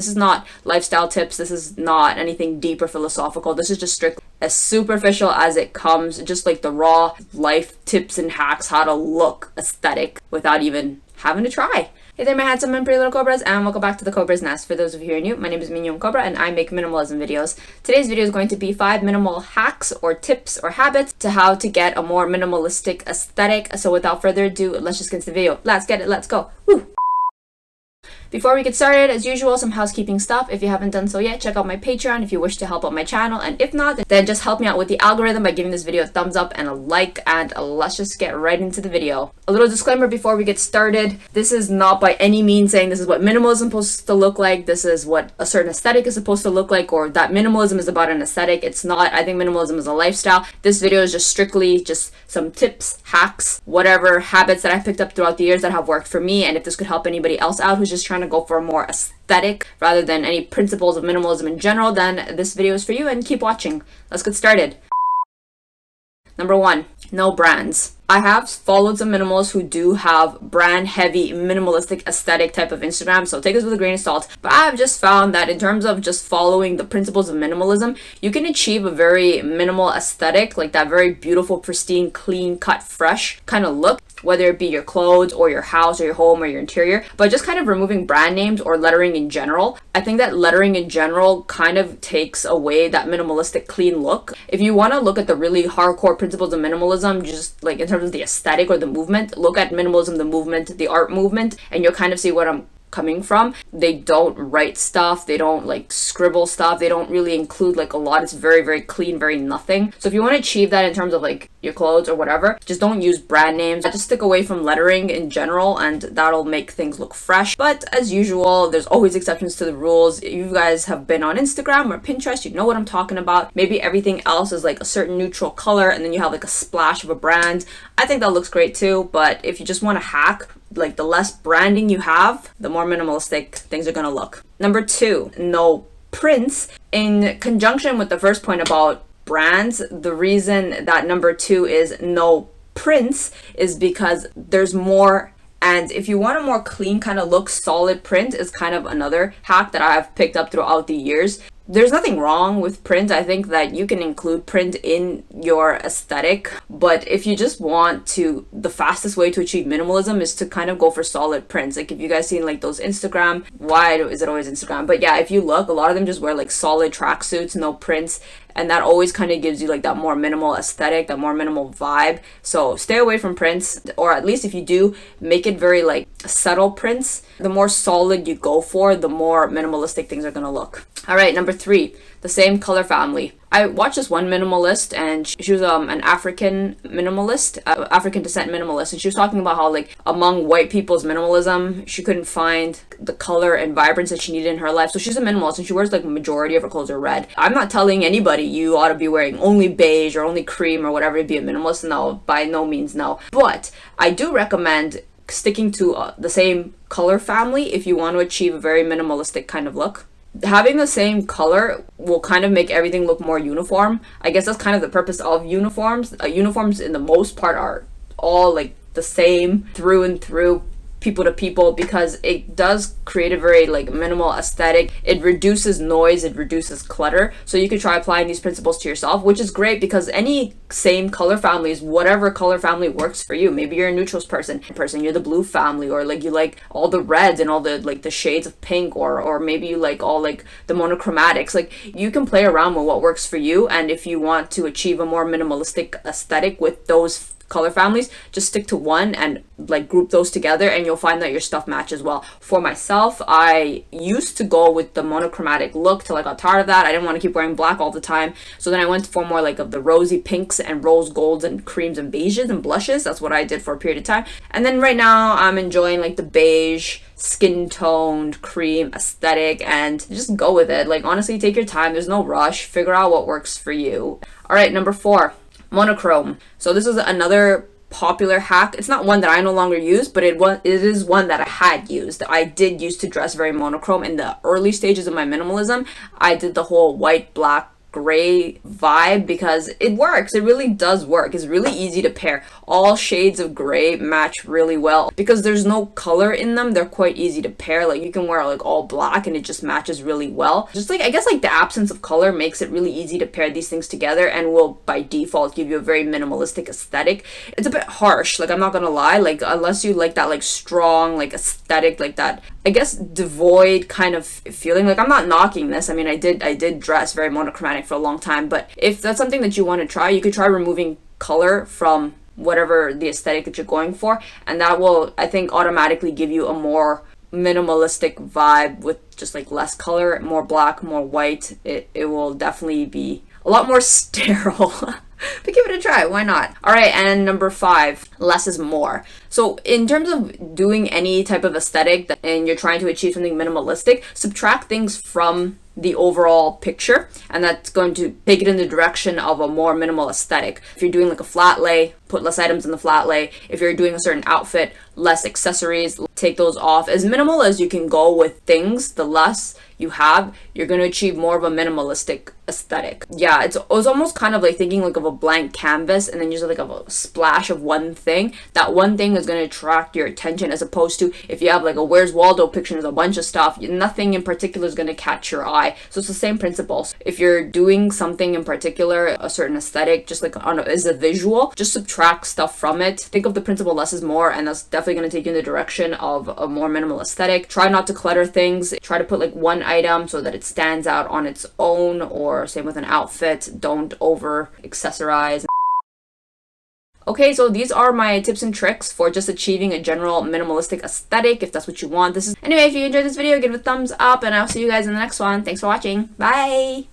This is not lifestyle tips. This is not anything deep or philosophical. This is just strictly as superficial as it comes, just like the raw life tips and hacks, how to look aesthetic without even having to try. Hey there, my handsome and pretty little cobras, and welcome back to the Cobra's Nest. For those of you who are new, my name is Mignon Cobra and I make minimalism videos. Today's video is going to be 5 minimal hacks or tips or habits to how to get a more minimalistic aesthetic. So without further ado, let's just get into the video. Let's get it, let's go. Woo! Before we get started, as usual, some housekeeping stuff. If you haven't done so yet, check out my Patreon if you wish to help out my channel. And if not, then just help me out with the algorithm by giving this video a thumbs up and a like. And let's just get right into the video. A little disclaimer before we get started. This is not by any means saying this is what minimalism is supposed to look like. This is what a certain aesthetic is supposed to look like, or that minimalism is about an aesthetic. It's not. I think minimalism is a lifestyle. This video is just strictly just some tips, hacks, whatever habits that I picked up throughout the years that have worked for me. And if this could help anybody else out who's just trying to go for a more aesthetic rather than any principles of minimalism in general, then this video is for you, and keep watching. Let's get started. Number 1, no brands. I have followed some minimalists who do have brand heavy minimalistic aesthetic type of Instagram, so take this with a grain of salt. But I've just found that in terms of just following the principles of minimalism, you can achieve a very minimal aesthetic, like that very beautiful, pristine, clean cut, fresh kind of look, whether it be your clothes or your house or your home or your interior, but just kind of removing brand names or lettering in general. I think that lettering in general kind of takes away that minimalistic clean look. If you want to look at the really hardcore principles of minimalism, just like in terms of the aesthetic or the movement, look at minimalism, the movement, the art movement, and you'll kind of see what I'm coming from. They don't write stuff, they don't like scribble stuff, they don't really include like a lot. It's very, very clean, very nothing. So if you want to achieve that in terms of like your clothes or whatever, just don't use brand names. Just stick away from lettering in general, and that'll make things look fresh. But as usual, there's always exceptions to the rules. You guys have been on Instagram or Pinterest, you know what I'm talking about. Maybe everything else is like a certain neutral color and then you have like a splash of a brand. I think that looks great too, but if you just want to hack, like the less branding you have, the more minimalistic things are gonna look. Number 2, no prints. In conjunction with the first point about brands, the reason that number 2 is no prints is because there's more. And if you want a more clean kind of look, solid print is kind of another hack that I've picked up throughout the years. There's nothing wrong with print. I think that you can include print in your aesthetic, but if you just want to, the fastest way to achieve minimalism is to kind of go for solid prints. Like if you guys seen like those Instagram, why is it always Instagram? But yeah, if you look, a lot of them just wear like solid tracksuits, no prints, and that always kind of gives you like that more minimal aesthetic, that more minimal vibe. So stay away from prints, or at least if you do, make it very like subtle prints. The more solid you go for, the more minimalistic things are gonna look. All right, number 3, the same color family. I watched this one minimalist, and she was an African minimalist, African descent minimalist, and she was talking about how like among white people's minimalism, she couldn't find the color and vibrance that she needed in her life. So she's a minimalist and she wears like majority of her clothes are red. I'm not telling anybody you ought to be wearing only beige or only cream or whatever to be a minimalist. No, by no means no. But I do recommend sticking to the same color family if you want to achieve a very minimalistic kind of look. Having the same color will kind of make everything look more uniform. I guess that's kind of the purpose of uniforms. Uniforms in the most part are all like the same through and through, people to people, because it does create a very like minimal aesthetic. It reduces noise, it reduces clutter. So you can try applying these principles to yourself, which is great because any same color families, whatever color family works for you. Maybe you're a neutrals person, you're the blue family, or like you like all the reds and all the like the shades of pink, or maybe you like all like the monochromatics. Like you can play around with what works for you, and if you want to achieve a more minimalistic aesthetic with those color families, just stick to one and like group those together, and you'll find that your stuff matches well. For myself, I used to go with the monochromatic look till I got tired of that. I didn't want to keep wearing black all the time, so then I went for more like of the rosy pinks and rose golds and creams and beiges and blushes. That's what I did for a period of time, and then right now I'm enjoying like the beige, skin toned cream aesthetic, and just go with it. Like honestly, take your time, there's no rush, figure out what works for you. All right, number 4, monochrome. So this is another popular hack. It's not one that I no longer use, but it is one that I had used. I did used to dress very monochrome in the early stages of my minimalism. I did the whole white, black, gray vibe because it works. It really does work. It's really easy to pair. All shades of gray match really well because there's no color in them. They're quite easy to pair. Like you can wear like all black and it just matches really well. Just like, I guess like the absence of color makes it really easy to pair these things together and will by default give you a very minimalistic aesthetic. It's a bit harsh, like I'm not gonna lie, like unless you like that like strong like aesthetic, like that I guess devoid kind of feeling. Like I'm not knocking this. I mean, I did dress very monochromatic for a long time, but if that's something that you want to try, you could try removing color from whatever the aesthetic that you're going for, and that will, I think, automatically give you a more minimalistic vibe with just like less color, more black, more white. It will definitely be a lot more sterile. But give it a try, why not? All right, and number 5, less is more. So in terms of doing any type of aesthetic and you're trying to achieve something minimalistic, subtract things from the overall picture, and that's going to take it in the direction of a more minimal aesthetic. If you're doing like a flat lay, put less items in the flat lay. If you're doing a certain outfit, less accessories, take those off. As minimal as you can go with things, the less you have, you're going to achieve more of a minimalistic aesthetic. Yeah, it was almost kind of like thinking like of a blank canvas and then just like a splash of one thing. That one thing is going to attract your attention, as opposed to if you have like a Where's Waldo picture, there's a bunch of stuff, nothing in particular is going to catch your eye. So it's the same principles. If you're doing something in particular, a certain aesthetic, just like as a visual, just subtract stuff from it. Think of the principle less is more, and that's definitely going to take you in the direction of a more minimal aesthetic. Try not to clutter things. Try to put like one item so that it stands out on its own, or same with an outfit. Don't over accessorize. Okay, so these are my tips and tricks for just achieving a general minimalistic aesthetic, if that's what you want. Anyway, if you enjoyed this video, give it a thumbs up, and I'll see you guys in the next one. Thanks for watching. Bye!